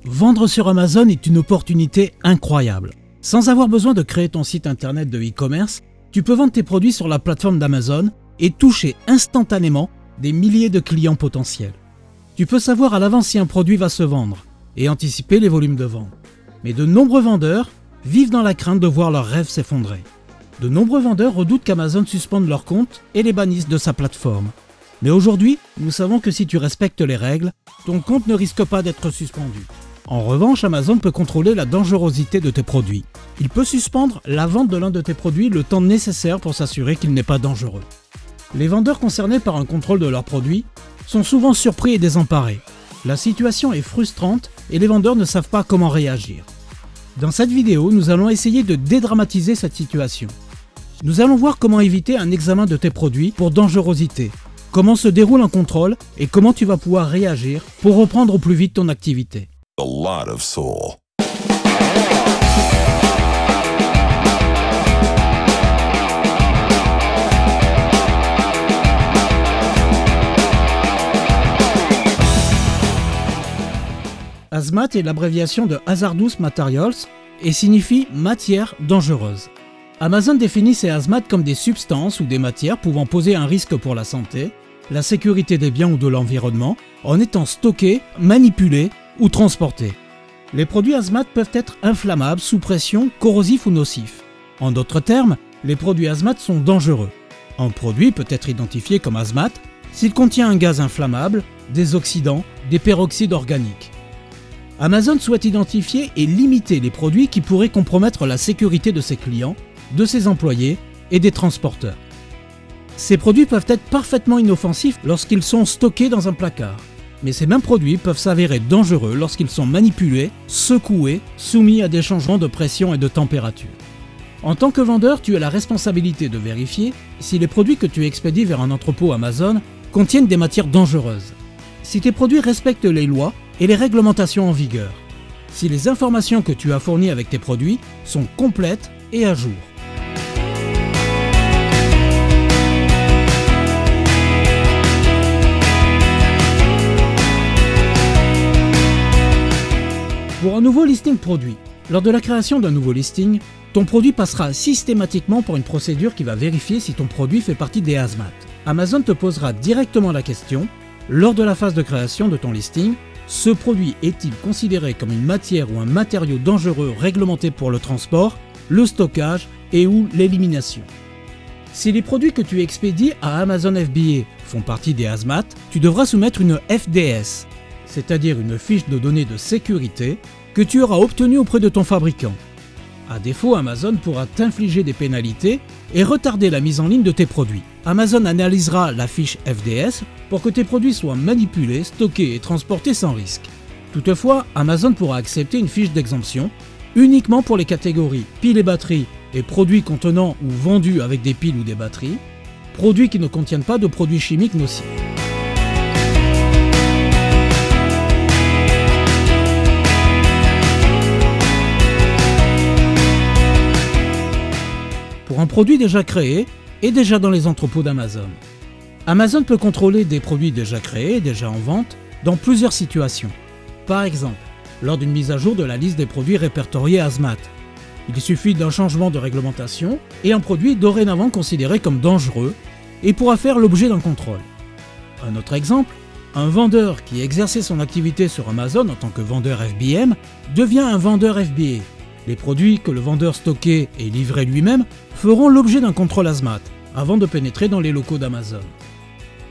Vendre sur Amazon est une opportunité incroyable. Sans avoir besoin de créer ton site internet de e-commerce, tu peux vendre tes produits sur la plateforme d'Amazon et toucher instantanément des milliers de clients potentiels. Tu peux savoir à l'avance si un produit va se vendre et anticiper les volumes de vente. Mais de nombreux vendeurs vivent dans la crainte de voir leurs rêves s'effondrer. De nombreux vendeurs redoutent qu'Amazon suspende leur compte et les bannisse de sa plateforme. Mais aujourd'hui, nous savons que si tu respectes les règles, ton compte ne risque pas d'être suspendu. En revanche, Amazon peut contrôler la dangerosité de tes produits. Il peut suspendre la vente de l'un de tes produits le temps nécessaire pour s'assurer qu'il n'est pas dangereux. Les vendeurs concernés par un contrôle de leurs produits sont souvent surpris et désemparés. La situation est frustrante et les vendeurs ne savent pas comment réagir. Dans cette vidéo, nous allons essayer de dédramatiser cette situation. Nous allons voir comment éviter un examen de tes produits pour dangerosité, comment se déroule un contrôle et comment tu vas pouvoir réagir pour reprendre au plus vite ton activité. A lot of soul. Hazmat est l'abréviation de Hazardous Materials et signifie matière dangereuse. Amazon définit ces hazmat comme des substances ou des matières pouvant poser un risque pour la santé, la sécurité des biens ou de l'environnement en étant stockés, manipulés ou transportés. Les produits hazmat peuvent être inflammables, sous pression, corrosifs ou nocifs. En d'autres termes, les produits hazmat sont dangereux. Un produit peut être identifié comme hazmat s'il contient un gaz inflammable, des oxydants, des peroxydes organiques. Amazon souhaite identifier et limiter les produits qui pourraient compromettre la sécurité de ses clients, de ses employés et des transporteurs. Ces produits peuvent être parfaitement inoffensifs lorsqu'ils sont stockés dans un placard. Mais ces mêmes produits peuvent s'avérer dangereux lorsqu'ils sont manipulés, secoués, soumis à des changements de pression et de température. En tant que vendeur, tu as la responsabilité de vérifier si les produits que tu expédies vers un entrepôt Amazon contiennent des matières dangereuses, si tes produits respectent les lois et les réglementations en vigueur, si les informations que tu as fournies avec tes produits sont complètes et à jour. Pour un nouveau listing produit, lors de la création d'un nouveau listing, ton produit passera systématiquement par une procédure qui va vérifier si ton produit fait partie des hazmat. Amazon te posera directement la question, lors de la phase de création de ton listing, ce produit est-il considéré comme une matière ou un matériau dangereux réglementé pour le transport, le stockage et ou l'élimination. Si les produits que tu expédies à Amazon FBA font partie des hazmat, tu devras soumettre une FDS, c'est-à-dire une fiche de données de sécurité que tu auras obtenue auprès de ton fabricant. À défaut, Amazon pourra t'infliger des pénalités et retarder la mise en ligne de tes produits. Amazon analysera la fiche FDS pour que tes produits soient manipulés, stockés et transportés sans risque. Toutefois, Amazon pourra accepter une fiche d'exemption uniquement pour les catégories piles et batteries et produits contenant ou vendus avec des piles ou des batteries, produits qui ne contiennent pas de produits chimiques nocifs. Pour un produit déjà créé et déjà dans les entrepôts d'Amazon. Amazon peut contrôler des produits déjà créés et déjà en vente dans plusieurs situations. Par exemple, lors d'une mise à jour de la liste des produits répertoriés hazmat. Il suffit d'un changement de réglementation et un produit est dorénavant considéré comme dangereux et pourra faire l'objet d'un contrôle. Un autre exemple, un vendeur qui exerçait son activité sur Amazon en tant que vendeur FBM devient un vendeur FBA. Les produits que le vendeur stockait et livrait lui-même feront l'objet d'un contrôle hazmat avant de pénétrer dans les locaux d'Amazon.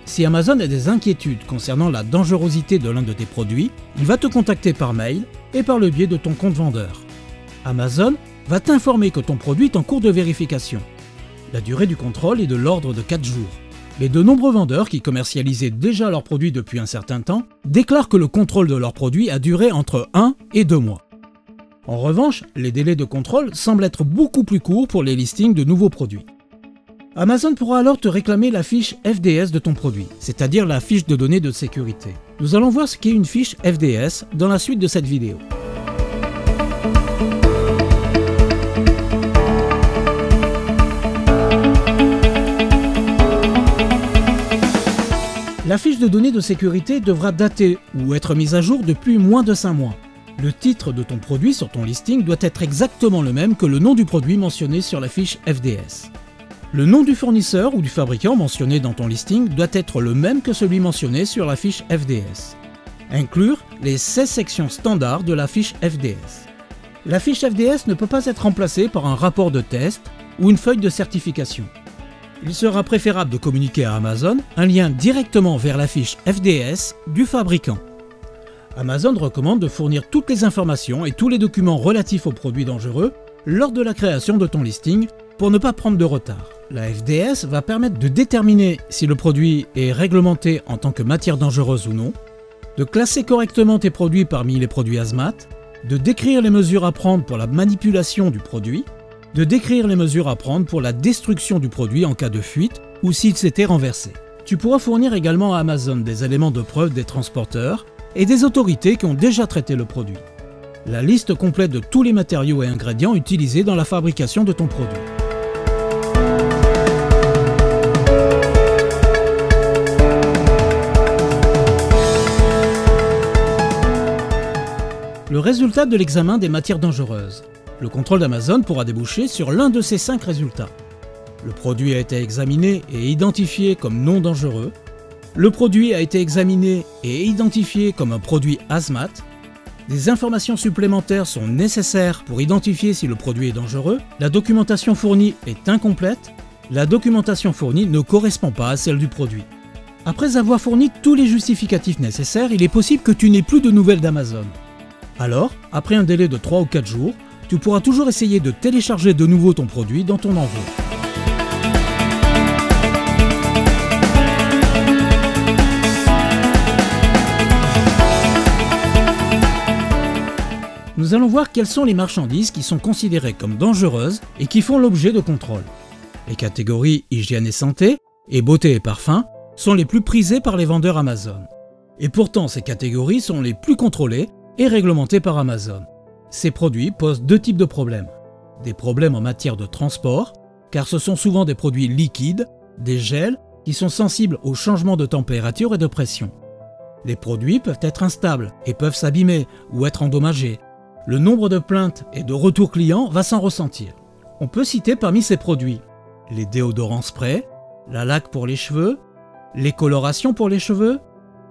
Si Amazon a des inquiétudes concernant la dangerosité de l'un de tes produits, il va te contacter par mail et par le biais de ton compte vendeur. Amazon va t'informer que ton produit est en cours de vérification. La durée du contrôle est de l'ordre de 4 jours. Mais de nombreux vendeurs qui commercialisaient déjà leurs produits depuis un certain temps déclarent que le contrôle de leurs produits a duré entre 1 et 2 mois. En revanche, les délais de contrôle semblent être beaucoup plus courts pour les listings de nouveaux produits. Amazon pourra alors te réclamer la fiche FDS de ton produit, c'est-à-dire la fiche de données de sécurité. Nous allons voir ce qu'est une fiche FDS dans la suite de cette vidéo. La fiche de données de sécurité devra dater ou être mise à jour depuis moins de 5 mois. Le titre de ton produit sur ton listing doit être exactement le même que le nom du produit mentionné sur la fiche FDS. Le nom du fournisseur ou du fabricant mentionné dans ton listing doit être le même que celui mentionné sur la fiche FDS. Inclure les 16 sections standards de la fiche FDS. La fiche FDS ne peut pas être remplacée par un rapport de test ou une feuille de certification. Il sera préférable de communiquer à Amazon un lien directement vers la fiche FDS du fabricant. Amazon recommande de fournir toutes les informations et tous les documents relatifs aux produits dangereux lors de la création de ton listing pour ne pas prendre de retard. La FDS va permettre de déterminer si le produit est réglementé en tant que matière dangereuse ou non, de classer correctement tes produits parmi les produits hazmat, de décrire les mesures à prendre pour la manipulation du produit, de décrire les mesures à prendre pour la destruction du produit en cas de fuite ou s'il s'était renversé. Tu pourras fournir également à Amazon des éléments de preuve des transporteurs et des autorités qui ont déjà traité le produit. La liste complète de tous les matériaux et ingrédients utilisés dans la fabrication de ton produit. Le résultat de l'examen des matières dangereuses. Le contrôle d'Amazon pourra déboucher sur l'un de ces 5 résultats. Le produit a été examiné et identifié comme non dangereux. Le produit a été examiné et identifié comme un produit hazmat. Des informations supplémentaires sont nécessaires pour identifier si le produit est dangereux. La documentation fournie est incomplète. La documentation fournie ne correspond pas à celle du produit. Après avoir fourni tous les justificatifs nécessaires, il est possible que tu n'aies plus de nouvelles d'Amazon. Alors, après un délai de 3 ou 4 jours, tu pourras toujours essayer de télécharger de nouveau ton produit dans ton envoi. Nous allons voir quelles sont les marchandises qui sont considérées comme dangereuses et qui font l'objet de contrôles. Les catégories hygiène et santé et beauté et parfum sont les plus prisées par les vendeurs Amazon. Et pourtant, ces catégories sont les plus contrôlées et réglementées par Amazon. Ces produits posent 2 types de problèmes. Des problèmes en matière de transport, car ce sont souvent des produits liquides, des gels, qui sont sensibles aux changements de température et de pression. Les produits peuvent être instables et peuvent s'abîmer ou être endommagés. Le nombre de plaintes et de retours clients va s'en ressentir. On peut citer parmi ces produits les déodorants spray, la laque pour les cheveux, les colorations pour les cheveux,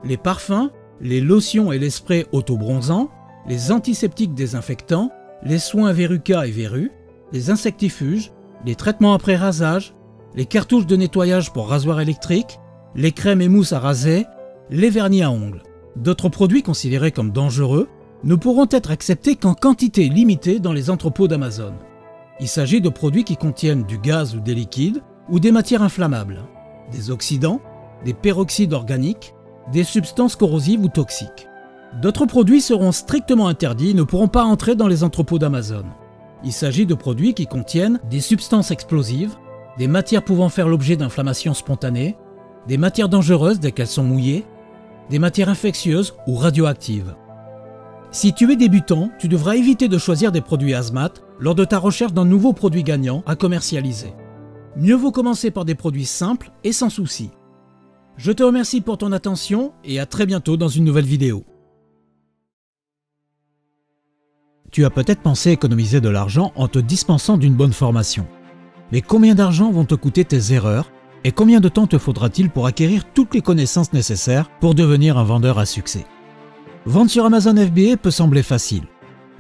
les parfums, les lotions et les sprays auto-bronzants, les antiseptiques désinfectants, les soins verrucas et verrues, les insectifuges, les traitements après rasage, les cartouches de nettoyage pour rasoir électrique, les crèmes et mousses à raser, les vernis à ongles. D'autres produits considérés comme dangereux ne pourront être acceptés qu'en quantité limitée dans les entrepôts d'Amazon. Il s'agit de produits qui contiennent du gaz ou des liquides ou des matières inflammables, des oxydants, des peroxydes organiques, des substances corrosives ou toxiques. D'autres produits seront strictement interdits et ne pourront pas entrer dans les entrepôts d'Amazon. Il s'agit de produits qui contiennent des substances explosives, des matières pouvant faire l'objet d'inflammations spontanées, des matières dangereuses dès qu'elles sont mouillées, des matières infectieuses ou radioactives. Si tu es débutant, tu devras éviter de choisir des produits hazmat lors de ta recherche d'un nouveau produit gagnant à commercialiser. Mieux vaut commencer par des produits simples et sans souci. Je te remercie pour ton attention et à très bientôt dans une nouvelle vidéo. Tu as peut-être pensé économiser de l'argent en te dispensant d'une bonne formation. Mais combien d'argent vont te coûter tes erreurs et combien de temps te faudra-t-il pour acquérir toutes les connaissances nécessaires pour devenir un vendeur à succès? Vendre sur Amazon FBA peut sembler facile,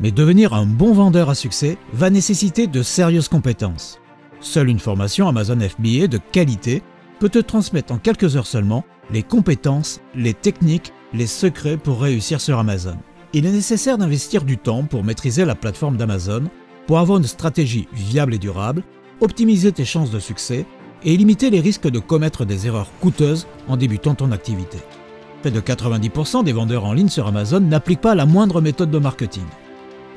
mais devenir un bon vendeur à succès va nécessiter de sérieuses compétences. Seule une formation Amazon FBA de qualité peut te transmettre en quelques heures seulement les compétences, les techniques, les secrets pour réussir sur Amazon. Il est nécessaire d'investir du temps pour maîtriser la plateforme d'Amazon, pour avoir une stratégie viable et durable, optimiser tes chances de succès et limiter les risques de commettre des erreurs coûteuses en débutant ton activité. Près de 90% des vendeurs en ligne sur Amazon n'appliquent pas la moindre méthode de marketing.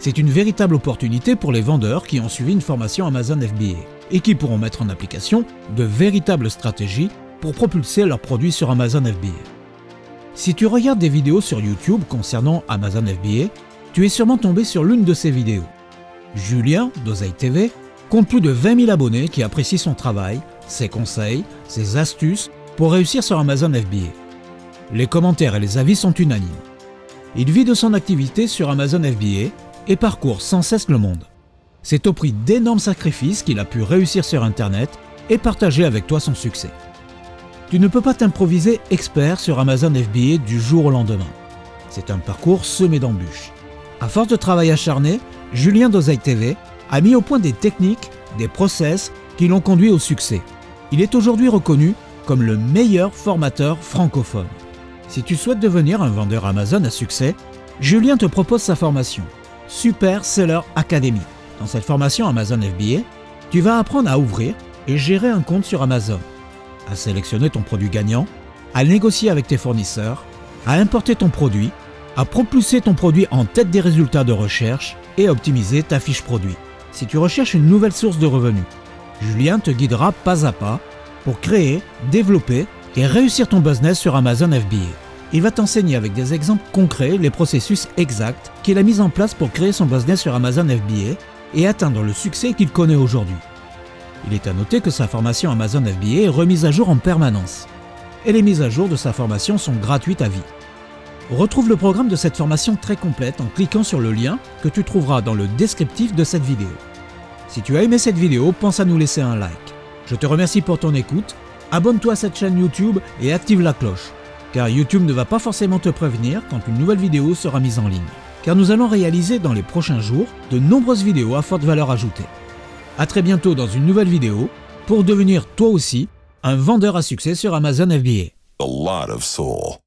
C'est une véritable opportunité pour les vendeurs qui ont suivi une formation Amazon FBA et qui pourront mettre en application de véritables stratégies pour propulser leurs produits sur Amazon FBA. Si tu regardes des vidéos sur YouTube concernant Amazon FBA, tu es sûrement tombé sur l'une de ces vidéos. Julien, d'Oseille TV, compte plus de 20 000 abonnés qui apprécient son travail, ses conseils, ses astuces pour réussir sur Amazon FBA. Les commentaires et les avis sont unanimes. Il vit de son activité sur Amazon FBA et parcourt sans cesse le monde. C'est au prix d'énormes sacrifices qu'il a pu réussir sur Internet et partager avec toi son succès. Tu ne peux pas t'improviser expert sur Amazon FBA du jour au lendemain. C'est un parcours semé d'embûches. À force de travail acharné, Julien d'Oseille TV a mis au point des techniques, des process qui l'ont conduit au succès. Il est aujourd'hui reconnu comme le meilleur formateur francophone. Si tu souhaites devenir un vendeur Amazon à succès, Julien te propose sa formation Super Seller Academy. Dans cette formation Amazon FBA, tu vas apprendre à ouvrir et gérer un compte sur Amazon, à sélectionner ton produit gagnant, à négocier avec tes fournisseurs, à importer ton produit, à propulser ton produit en tête des résultats de recherche et à optimiser ta fiche produit. Si tu recherches une nouvelle source de revenus, Julien te guidera pas à pas pour créer, développer et réussir ton business sur Amazon FBA. Il va t'enseigner avec des exemples concrets les processus exacts qu'il a mis en place pour créer son business sur Amazon FBA et atteindre le succès qu'il connaît aujourd'hui. Il est à noter que sa formation Amazon FBA est remise à jour en permanence. Et les mises à jour de sa formation sont gratuites à vie. Retrouve le programme de cette formation très complète en cliquant sur le lien que tu trouveras dans le descriptif de cette vidéo. Si tu as aimé cette vidéo, pense à nous laisser un like. Je te remercie pour ton écoute, abonne-toi à cette chaîne YouTube et active la cloche, car YouTube ne va pas forcément te prévenir quand une nouvelle vidéo sera mise en ligne. Car nous allons réaliser dans les prochains jours de nombreuses vidéos à forte valeur ajoutée. A très bientôt dans une nouvelle vidéo pour devenir toi aussi un vendeur à succès sur Amazon FBA. A lot of soul.